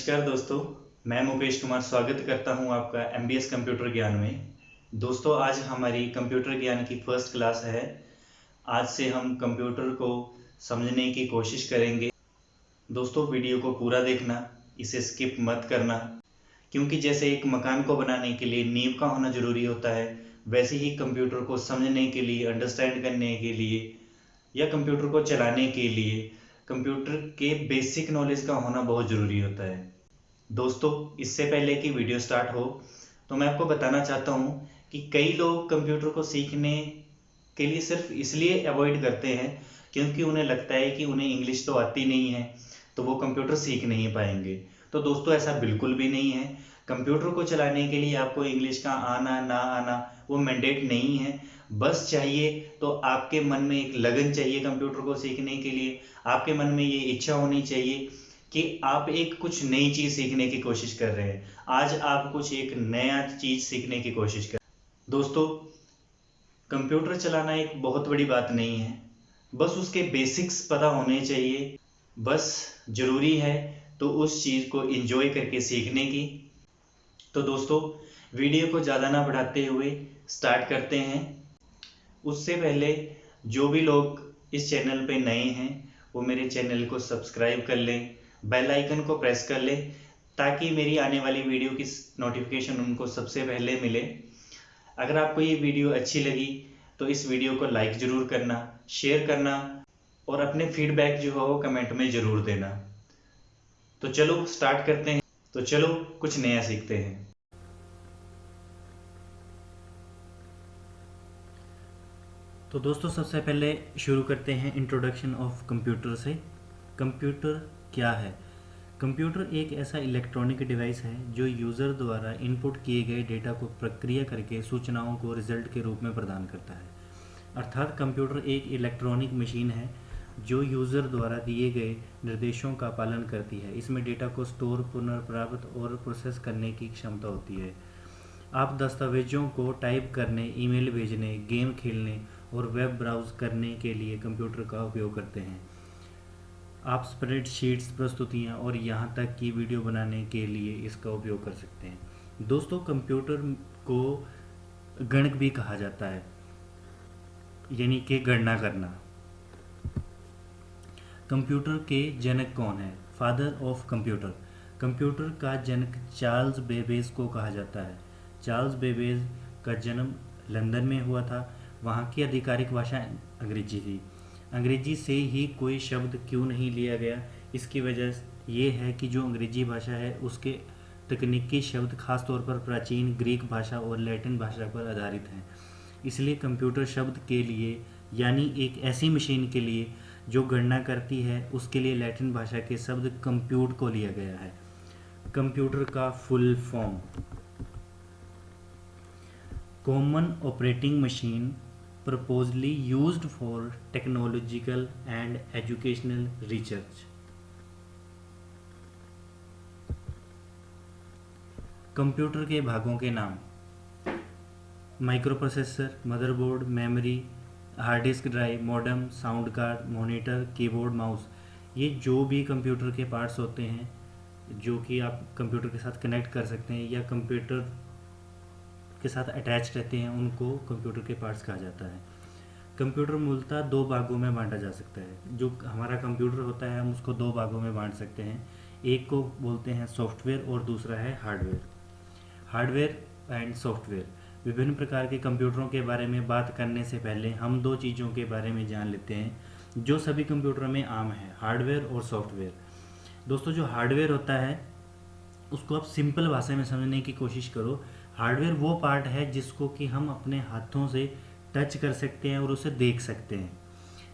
नमस्कार दोस्तों, मैं मुकेश कुमार स्वागत करता हूं आपका एमबीएस कंप्यूटर ज्ञान में। दोस्तों, आज हमारी कंप्यूटर ज्ञान की फर्स्ट क्लास है। आज से हम कंप्यूटर को समझने की कोशिश करेंगे। दोस्तों, वीडियो को पूरा देखना, इसे स्किप मत करना, क्योंकि जैसे एक मकान को बनाने के लिए नींव का होना ज़रूरी होता है, वैसे ही कंप्यूटर को समझने के लिए, अंडरस्टैंड करने के लिए या कंप्यूटर को चलाने के लिए कंप्यूटर के बेसिक नॉलेज का होना बहुत ज़रूरी होता है। दोस्तों, इससे पहले कि वीडियो स्टार्ट हो तो मैं आपको बताना चाहता हूँ कि कई लोग कंप्यूटर को सीखने के लिए सिर्फ इसलिए अवॉइड करते हैं क्योंकि उन्हें लगता है कि उन्हें इंग्लिश तो आती नहीं है, तो वो कंप्यूटर सीख नहीं पाएंगे। तो दोस्तों, ऐसा बिल्कुल भी नहीं है। कंप्यूटर को चलाने के लिए आपको इंग्लिश का आना ना आना वो मैंडेट नहीं है। बस चाहिए तो आपके मन में एक लगन चाहिए कंप्यूटर को सीखने के लिए। आपके मन में ये इच्छा होनी चाहिए कि आप एक कुछ नई चीज़ सीखने की कोशिश कर रहे हैं। आज आप कुछ एक नया चीज़ सीखने की कोशिश कर। दोस्तों, कंप्यूटर चलाना एक बहुत बड़ी बात नहीं है, बस उसके बेसिक्स पता होने चाहिए। बस ज़रूरी है तो उस चीज़ को एंजॉय करके सीखने की। तो दोस्तों, वीडियो को ज़्यादा ना बढ़ाते हुए स्टार्ट करते हैं। उससे पहले जो भी लोग इस चैनल पे नए हैं वो मेरे चैनल को सब्सक्राइब कर लें, बेल आइकन को प्रेस कर लें, ताकि मेरी आने वाली वीडियो की नोटिफिकेशन उनको सबसे पहले मिले। अगर आपको ये वीडियो अच्छी लगी तो इस वीडियो को लाइक ज़रूर करना, शेयर करना और अपने फीडबैक जो हो वो कमेंट में ज़रूर देना। तो चलो स्टार्ट करते हैं। तो चलो कुछ नया सीखते हैं। तो दोस्तों, सबसे पहले शुरू करते हैं इंट्रोडक्शन ऑफ कंप्यूटर से। कंप्यूटर क्या है? कंप्यूटर एक ऐसा इलेक्ट्रॉनिक डिवाइस है जो यूज़र द्वारा इनपुट किए गए डेटा को प्रक्रिया करके सूचनाओं को रिजल्ट के रूप में प्रदान करता है। अर्थात कंप्यूटर एक इलेक्ट्रॉनिक मशीन है जो यूज़र द्वारा दिए गए निर्देशों का पालन करती है। इसमें डेटा को स्टोर, पुनर्प्राप्त और प्रोसेस करने की क्षमता होती है। आप दस्तावेजों को टाइप करने, ईमेल भेजने, गेम खेलने और वेब ब्राउज करने के लिए कंप्यूटर का उपयोग करते हैं। आप स्प्रेडशीट्स, प्रस्तुतियाँ और यहाँ तक कि वीडियो बनाने के लिए इसका उपयोग कर सकते हैं। दोस्तों, कंप्यूटर को गणक भी कहा जाता है, यानी कि गणना करना। कंप्यूटर के जनक कौन है? Father of computer. कंप्यूटर का जनक चार्ल्स बेबेज को कहा जाता है। चार्ल्स बेबेज का जन्म लंदन में हुआ था। वहाँ की आधिकारिक भाषा अंग्रेजी थी। अंग्रेजी से ही कोई शब्द क्यों नहीं लिया गया, इसकी वजह ये है कि जो अंग्रेजी भाषा है उसके तकनीकी शब्द खास तौर पर प्राचीन ग्रीक भाषा और लैटिन भाषा पर आधारित हैं। इसलिए कंप्यूटर शब्द के लिए, यानी एक ऐसी मशीन के लिए जो गणना करती है, उसके लिए लैटिन भाषा के शब्द कंप्यूट को लिया गया है। कंप्यूटर का full form: common operating machine proposally used for technological and educational research. Computer के भागों के नाम: micro processor, motherboard, memory, hard disk drive, modem, sound card, monitor, keyboard, mouse. ये जो भी कंप्यूटर के पार्ट्स होते हैं जो कि आप कंप्यूटर के साथ कनेक्ट कर सकते हैं या कंप्यूटर के साथ अटैच रहते हैं, उनको कंप्यूटर के पार्ट्स कहा जाता है। कंप्यूटर मूलतः दो भागों में बांटा जा सकता है। जो हमारा कंप्यूटर होता है हम उसको दो भागों में बांट सकते हैं। एक को बोलते हैं सॉफ्टवेयर और दूसरा है हार्डवेयर। Hardware and software. विभिन्न प्रकार के कंप्यूटरों के बारे में बात करने से पहले हम दो चीज़ों के बारे में जान लेते हैं जो सभी कंप्यूटरों में आम है: हार्डवेयर और सॉफ्टवेयर। दोस्तों, जो हार्डवेयर होता है उसको आप सिंपल भाषा में समझने की कोशिश करो। हार्डवेयर वो पार्ट है जिसको कि हम अपने हाथों से टच कर सकते हैं और उसे देख सकते हैं।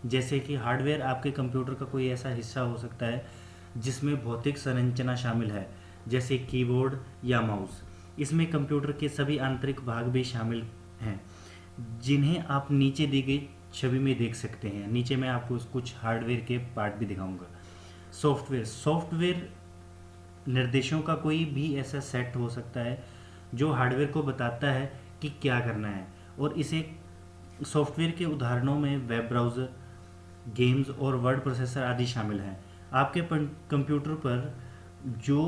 जैसे कि हार्डवेयर आपके कंप्यूटर का कोई ऐसा हिस्सा हो सकता है जिसमें भौतिक संरचना शामिल है, जैसे कीबोर्ड या माउस। इसमें कंप्यूटर के सभी आंतरिक भाग भी शामिल हैं जिन्हें आप नीचे दी गई छवि में देख सकते हैं। नीचे मैं आपको कुछ हार्डवेयर के पार्ट भी दिखाऊंगा। सॉफ्टवेयर निर्देशों का कोई भी ऐसा सेट हो सकता है जो हार्डवेयर को बताता है कि क्या करना है, और इसे सॉफ्टवेयर के उदाहरणों में वेब ब्राउज़र, गेम्स और वर्ड प्रोसेसर आदि शामिल हैं। आपके कंप्यूटर पर जो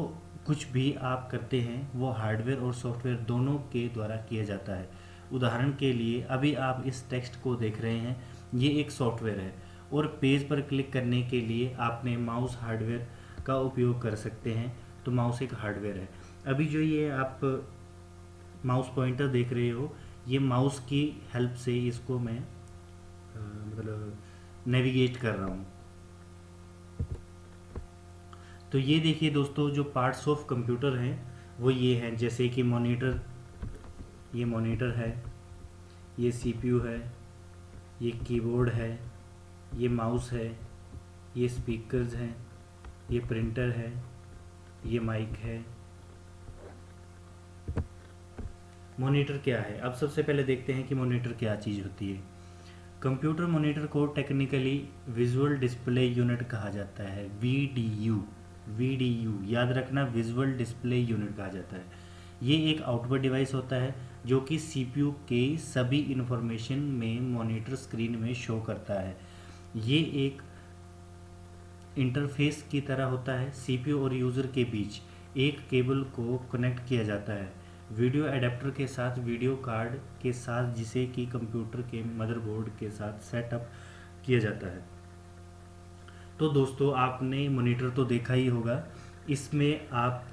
कुछ भी आप करते हैं वो हार्डवेयर और सॉफ्टवेयर दोनों के द्वारा किया जाता है। उदाहरण के लिए अभी आप इस टेक्स्ट को देख रहे हैं, ये एक सॉफ्टवेयर है और पेज पर क्लिक करने के लिए आपने माउस हार्डवेयर का उपयोग कर सकते हैं, तो माउस एक हार्डवेयर है। अभी जो ये आप माउस पॉइंटर देख रहे हो, ये माउस की हेल्प से इसको मैं मतलब नेविगेट कर रहा हूँ। तो ये देखिए दोस्तों, जो पार्ट्स ऑफ कंप्यूटर हैं वो ये हैं, जैसे कि मॉनिटर, ये मॉनिटर है, ये सीपीयू है, ये कीबोर्ड है, ये माउस है, ये स्पीकर्स हैं, ये प्रिंटर है, ये माइक है। मॉनिटर क्या है? अब सबसे पहले देखते हैं कि मॉनिटर क्या चीज़ होती है। कंप्यूटर मॉनिटर को टेक्निकली विजुअल डिस्प्ले यूनिट कहा जाता है, वीडीयू। वीडीयू याद रखना, विजुअल डिस्प्ले यूनिट कहा जाता है। ये एक आउटपुट डिवाइस होता है जो कि सीपीयू के सभी इंफॉर्मेशन में मॉनिटर स्क्रीन में शो करता है। ये एक इंटरफेस की तरह होता है। सीपीयू और यूज़र के बीच एक केबल को कनेक्ट किया जाता है वीडियो एडेप्टर के साथ, वीडियो कार्ड के साथ, जिसे कि कंप्यूटर के मदरबोर्ड के साथ सेटअप किया जाता है। तो दोस्तों, आपने मॉनिटर तो देखा ही होगा। इसमें आप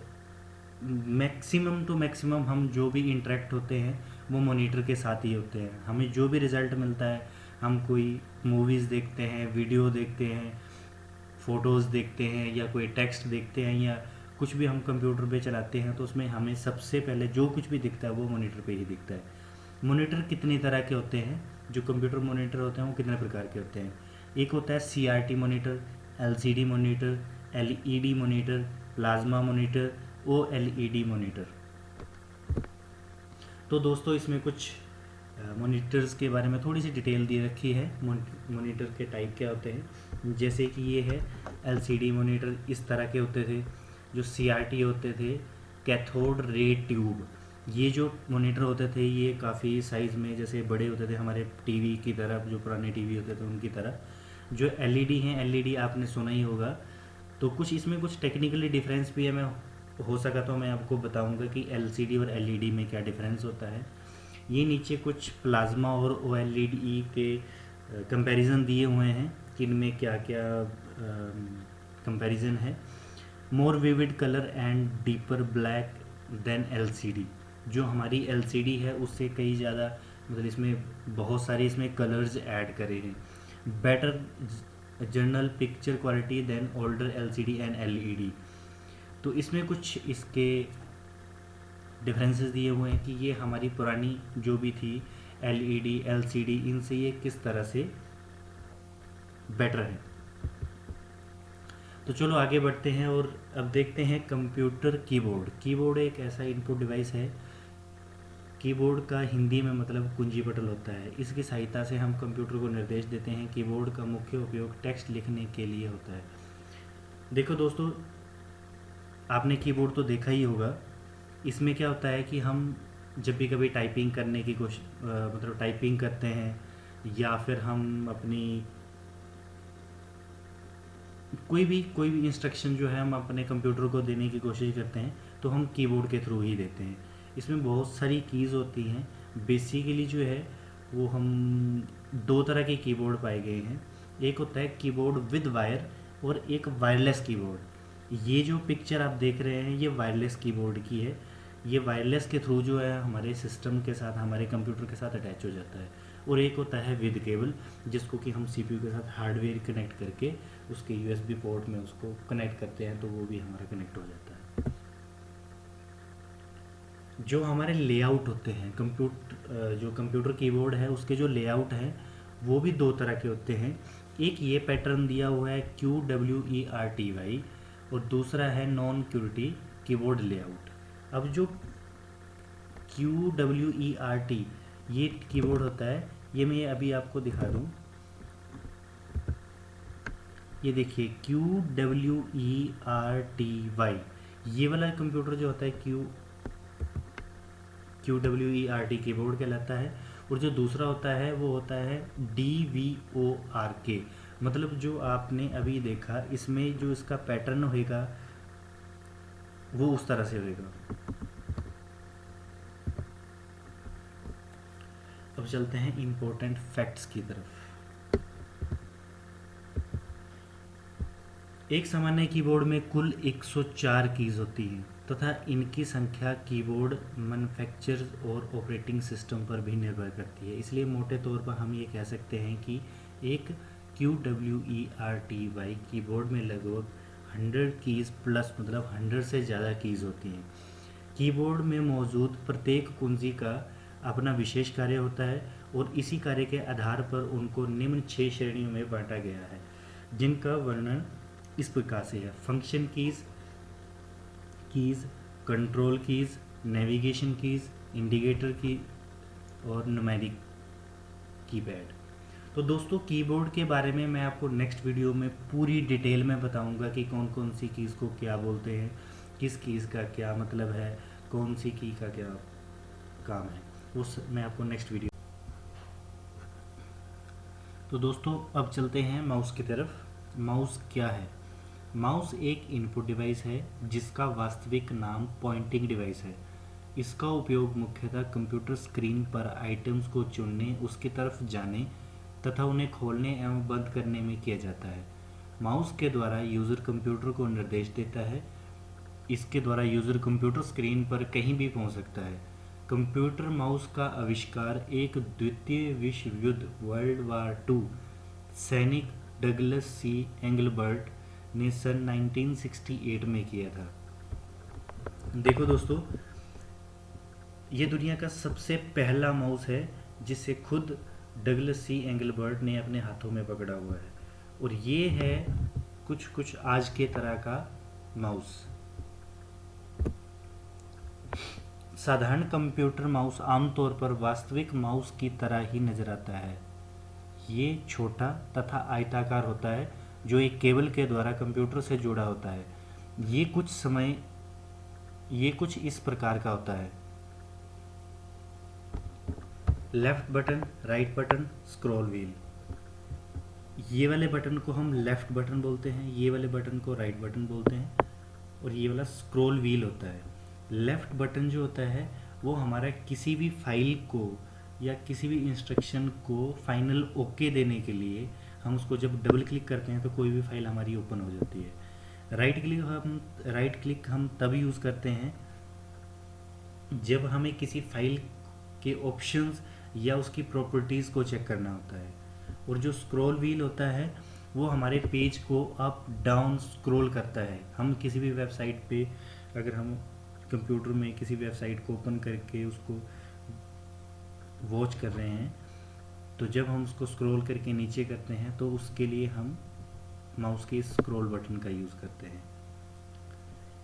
मैक्सिमम हम जो भी इंटरेक्ट होते हैं वो मॉनिटर के साथ ही होते हैं। हमें जो भी रिज़ल्ट मिलता है, हम कोई मूवीज़ देखते हैं, वीडियो देखते हैं, फ़ोटोज़ देखते हैं, या कोई टेक्स्ट देखते हैं, या कुछ भी हम कंप्यूटर पे चलाते हैं, तो उसमें हमें सबसे पहले जो कुछ भी दिखता है वो मॉनिटर पे ही दिखता है। मॉनिटर कितनी तरह के होते हैं? जो कंप्यूटर मॉनिटर होते हैं वो कितने प्रकार के होते हैं? एक होता है CRT monitor, LCD monitor, LED monitor, plasma monitor, OLED monitor. तो दोस्तों, इसमें कुछ मॉनिटर्स के बारे में थोड़ी सी डिटेल दे रखी है। मॉनिटर के टाइप क्या होते हैं, जैसे कि ये है LCD मॉनिटर, इस तरह के होते थे। जो CRT होते थे, कैथोड रे ट्यूब। ये जो मॉनिटर होते थे ये काफ़ी साइज़ में जैसे बड़े होते थे, हमारे टीवी की तरह, जो पुराने टीवी होते थे उनकी तरह। जो LED हैं, LED आपने सुना ही होगा। तो कुछ इसमें कुछ टेक्निकली डिफरेंस भी है। मैं हो सका तो मैं आपको बताऊंगा कि LCD और LED में क्या डिफरेंस होता है। ये नीचे कुछ प्लाज्मा और OLED के कंपैरिजन दिए हुए हैं कि इनमें क्या क्या कंपैरिजन है। More vivid colour and deeper black than LCD। जो हमारी LCD है उससे कई ज़्यादा, मतलब इसमें बहुत सारे इसमें कलर्स ऐड करे हैं। Better general picture quality than older LCD and LED। तो इसमें कुछ इसके डिफरेंसेस दिए हुए हैं कि ये हमारी पुरानी जो भी थी LED, LCD, इनसे ये किस तरह से बेटर है। तो चलो आगे बढ़ते हैं और अब देखते हैं कंप्यूटर कीबोर्ड। कीबोर्ड एक ऐसा इनपुट डिवाइस है, कीबोर्ड का हिंदी में मतलब कुंजी पटल होता है। इसकी सहायता से हम कंप्यूटर को निर्देश देते हैं। कीबोर्ड का मुख्य उपयोग टेक्स्ट लिखने के लिए होता है। देखो दोस्तों, आपने कीबोर्ड तो देखा ही होगा। इसमें क्या होता है कि हम जब भी कभी टाइपिंग करने की कोशिश, मतलब टाइपिंग करते हैं, या फिर हम अपनी कोई भी इंस्ट्रक्शन जो है हम अपने कंप्यूटर को देने की कोशिश करते हैं, तो हम कीबोर्ड के थ्रू ही देते हैं। इसमें बहुत सारी कीज़ होती हैं। बेसिकली जो है वो हम दो तरह के कीबोर्ड पाए गए हैं। एक होता है कीबोर्ड विद वायर और एक वायरलेस कीबोर्ड। ये जो पिक्चर आप देख रहे हैं ये वायरलेस कीबोर्ड की है। ये वायरलेस के थ्रू जो है हमारे सिस्टम के साथ, हमारे कंप्यूटर के साथ अटैच हो जाता है। और एक होता है विद केबल, जिसको कि हम CPU के साथ हार्डवेयर कनेक्ट करके उसके USB पोर्ट में उसको कनेक्ट करते हैं, तो वो भी हमारा कनेक्ट हो जाता है। जो हमारे लेआउट होते हैं जो कंप्यूटर कीबोर्ड है उसके जो लेआउट हैं वो भी दो तरह के होते हैं। एक ये पैटर्न दिया हुआ है QWERTY और दूसरा है नॉन क्यूरिटी कीबोर्ड लेआउट। अब जो QWERT ये कीबोर्ड होता है, ये मैं अभी आपको दिखा दूं। ये देखिए QWERTY, ये वाला कंप्यूटर जो होता है QWERT कीबोर्ड कहलाता है। और जो दूसरा होता है वो होता है DVORK। मतलब जो आपने अभी देखा, इसमें जो इसका पैटर्न होएगा वो उस तरह से होएगा। अब चलते हैं इम्पोर्टेंट फैक्ट्स की तरफ। एक सामान्य कीबोर्ड में कुल 104 कीज होती हैं तथा इनकी संख्या कीबोर्ड मैन्युफैक्चरर और ऑपरेटिंग सिस्टम पर भी निर्भर करती है। इसलिए मोटे तौर पर हम ये कह सकते हैं कि एक QWERTY कीबोर्ड में लगभग 100 कीज़ प्लस मतलब 100 से ज़्यादा कीज़ होती हैं। कीबोर्ड में मौजूद प्रत्येक कुंजी का अपना विशेष कार्य होता है और इसी कार्य के आधार पर उनको निम्न 6 श्रेणियों में बांटा गया है, जिनका वर्णन इस प्रकार से है। Function keys, control keys, navigation keys, indicator की और न्यूमेरिक कीपैड। तो दोस्तों, कीबोर्ड के बारे में मैं आपको नेक्स्ट वीडियो में पूरी डिटेल में बताऊंगा कि कौन कौन सी कीज़ को क्या बोलते हैं, किस कीज़ का क्या मतलब है, कौन सी की का क्या काम है, उस मैं आपको नेक्स्ट वीडियो। तो दोस्तों, अब चलते हैं माउस की तरफ। माउस क्या है? माउस एक इनपुट डिवाइस है जिसका वास्तविक नाम पॉइंटिंग डिवाइस है। इसका उपयोग मुख्यतः कंप्यूटर स्क्रीन पर आइटम्स को चुनने, उसकी तरफ जाने तथा उन्हें खोलने एवं बंद करने में किया जाता है। माउस के द्वारा यूज़र कंप्यूटर को निर्देश देता है। इसके द्वारा यूज़र कंप्यूटर स्क्रीन पर कहीं भी पहुंच सकता है। कंप्यूटर माउस का आविष्कार एक द्वितीय विश्व युद्ध वर्ल्ड वार II सैनिक डगलस सी एंगलबर्ट ने सन 1968 में किया था। देखो दोस्तों, ये दुनिया का सबसे पहला माउस है जिसे खुद डगलस सी एंगलबर्ट ने अपने हाथों में पकड़ा हुआ है, और ये है कुछ आज के तरह का माउस। साधारण कंप्यूटर माउस आमतौर पर वास्तविक माउस की तरह ही नजर आता है। ये छोटा तथा आयताकार होता है जो एक केबल के द्वारा कंप्यूटर से जुड़ा होता है। ये कुछ इस प्रकार का होता है। Left button, right button, scroll wheel. ये वाले बटन को हम लेफ्ट बटन बोलते हैं, ये वाले बटन को राइट बटन बोलते हैं, और ये वाला स्क्रॉल व्हील होता है। लेफ्ट बटन जो होता है वो हमारा किसी भी फाइल को या किसी भी इंस्ट्रक्शन को फाइनल ओके देने के लिए हम उसको जब डबल क्लिक करते हैं तो कोई भी फाइल हमारी ओपन हो जाती है। राइट क्लिक हम तब यूज़ करते हैं जब हमें किसी फाइल के ऑप्शंस या उसकी प्रॉपर्टीज़ को चेक करना होता है। और जो स्क्रॉल व्हील होता है वो हमारे पेज को अप डाउन स्क्रॉल करता है। हम किसी भी वेबसाइट पे अगर हम कंप्यूटर में किसी वेबसाइट को ओपन करके उसको वॉच कर रहे हैं, तो जब हम उसको स्क्रॉल करके नीचे करते हैं तो उसके लिए हम माउस के स्क्रॉल बटन का यूज़ करते हैं।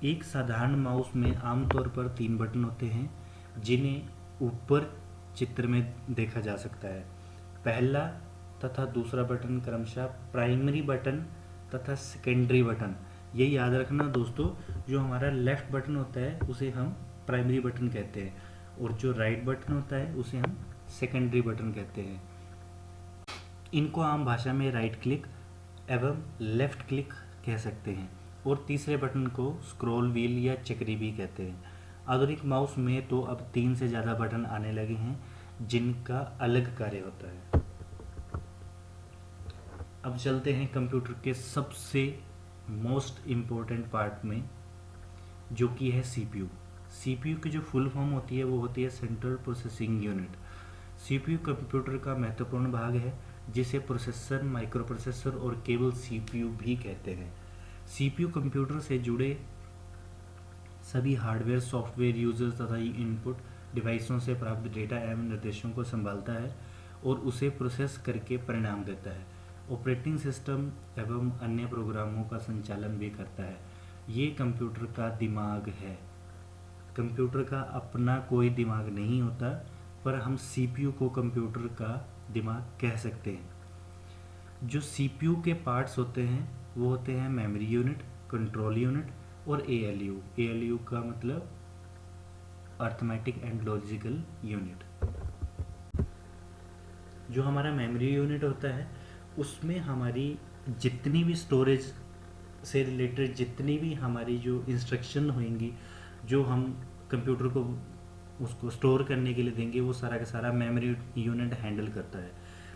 एक साधारण माउस में आमतौर पर 3 बटन होते हैं जिन्हें ऊपर चित्र में देखा जा सकता है। पहला तथा दूसरा बटन क्रमशः प्राइमरी बटन तथा सेकेंडरी बटन। ये याद रखना दोस्तों, जो हमारा लेफ्ट बटन होता है उसे हम प्राइमरी बटन कहते हैं और जो राइट बटन होता है उसे हम सेकेंडरी बटन कहते हैं। इनको आम भाषा में राइट क्लिक एवं लेफ्ट क्लिक कह सकते हैं, और तीसरे बटन को स्क्रॉल व्हील या चक्री भी कहते हैं। आधुनिक माउस में तो अब 3 से ज़्यादा बटन आने लगे हैं जिनका अलग कार्य होता है। अब चलते हैं कंप्यूटर के सबसे मोस्ट इम्पोर्टेंट पार्ट में, जो कि है सीपीयू। सीपीयू की जो फुल फॉर्म होती है वो होती है central processing unit. CPU computer का महत्वपूर्ण भाग है जिसे प्रोसेसर, माइक्रो प्रोसेसर और केवल सीपीयू भी कहते हैं। सीपीयू कंप्यूटर से जुड़े सभी हार्डवेयर, सॉफ्टवेयर, यूजर्स तथा इनपुट डिवाइसों से प्राप्त डेटा एवं निर्देशों को संभालता है और उसे प्रोसेस करके परिणाम देता है। ऑपरेटिंग सिस्टम एवं अन्य प्रोग्रामों का संचालन भी करता है। ये कंप्यूटर का दिमाग है। कंप्यूटर का अपना कोई दिमाग नहीं होता, पर हम सीपीयू को कंप्यूटर का दिमाग कह सकते हैं। जो सीपीयू के पार्ट्स होते हैं वो होते हैं मेमोरी यूनिट, कंट्रोल यूनिट और एएलयू। एएलयू का मतलब अर्थमेटिक एंड लॉजिकल यूनिट। जो हमारा मेमोरी यूनिट होता है उसमें हमारी जितनी भी स्टोरेज से रिलेटेड जितनी भी हमारी जो इंस्ट्रक्शन होंगी, जो हम कंप्यूटर को उसको स्टोर करने के लिए देंगे, वो सारा का सारा मेमोरी यूनिट हैंडल करता है।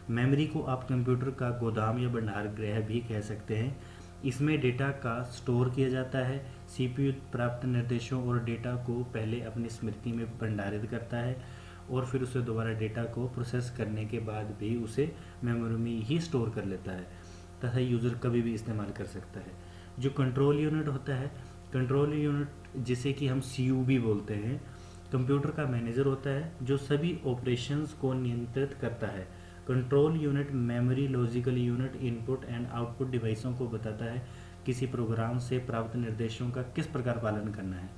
मेमोरी को आप कंप्यूटर का गोदाम या भंडार गृह भी कह सकते हैं। इसमें डेटा का स्टोर किया जाता है। सीपीयू प्राप्त निर्देशों और डेटा को पहले अपनी स्मृति में भंडारित करता है और फिर उसे दोबारा डेटा को प्रोसेस करने के बाद भी उसे मेमोरी में ही स्टोर कर लेता है तथा यूज़र कभी भी इस्तेमाल कर सकता है। जो कंट्रोल यूनिट होता है, कंट्रोल यूनिट जिसे कि हम सीयू भी बोलते हैं, कंप्यूटर का मैनेजर होता है जो सभी ऑपरेशंस को नियंत्रित करता है। Control unit memory logical unit input and output डिवाइसों को बताता है किसी प्रोग्राम से प्राप्त निर्देशों का किस प्रकार पालन करना है।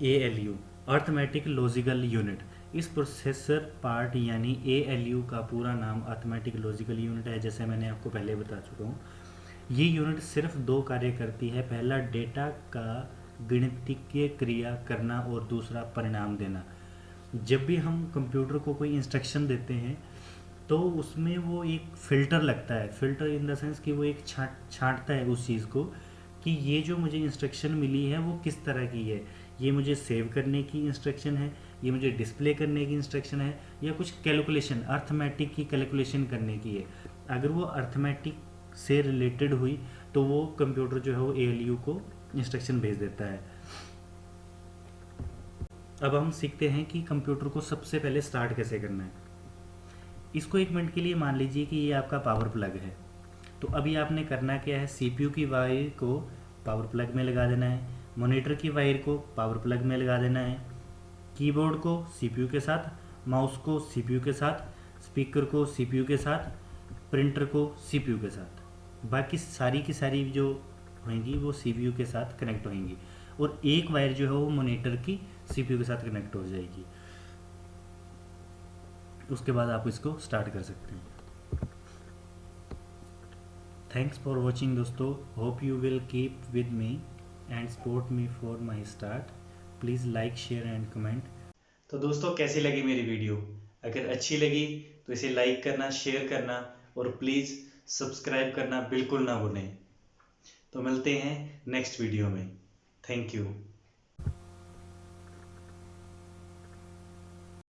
ALU अर्थमेटिक लॉजिकल यूनिट, इस प्रोसेसर पार्ट यानी ALU का पूरा नाम अर्थमेटिक लॉजिकल यूनिट है, जैसे मैंने आपको पहले बता चुका हूँ। ये यूनिट सिर्फ 2 कार्य करती है, पहला डेटा का गणितीय क्रिया करना और दूसरा परिणाम देना। जब भी हम कंप्यूटर को कोई इंस्ट्रक्शन देते हैं तो उसमें वो एक फ़िल्टर लगता है, फ़िल्टर इन द सेंस कि वो एक छांटता है उस चीज़ को कि ये जो मुझे इंस्ट्रक्शन मिली है वो किस तरह की है। ये मुझे सेव करने की इंस्ट्रक्शन है, ये मुझे डिस्प्ले करने की इंस्ट्रक्शन है, या कुछ कैलकुलेशन अर्थमेटिक की कैलकुलेशन करने की है। अगर वो अर्थमेटिक से रिलेटेड हुई तो वो कंप्यूटर जो है वो ALU को इंस्ट्रक्शन भेज देता है। अब हम सीखते हैं कि कंप्यूटर को सबसे पहले स्टार्ट कैसे करना है। इसको 1 मिनट के लिए मान लीजिए कि ये आपका पावर प्लग है। तो अभी आपने करना क्या है, CPU की वायर को पावर प्लग में लगा देना है, मॉनिटर की वायर को पावर प्लग में लगा देना है, कीबोर्ड को CPU के साथ, माउस को CPU के साथ, स्पीकर को CPU के साथ, प्रिंटर को CPU के साथ, बाकी सारी की सारी जो होंगी वो CPU के साथ कनेक्ट होंगी और एक वायर जो है वो मॉनिटर की CPU के साथ कनेक्ट हो जाएगी। उसके बाद आप इसको स्टार्ट कर सकते हैं। थैंक्स फॉर वॉचिंग दोस्तों, hope you will keep with me and support me for my start. Please like share and comment. तो दोस्तों कैसी लगी मेरी वीडियो? अगर अच्छी लगी तो इसे लाइक करना, शेयर करना और प्लीज़ सब्सक्राइब करना बिल्कुल ना भूलें। तो मिलते हैं नेक्स्ट वीडियो में। Thank you.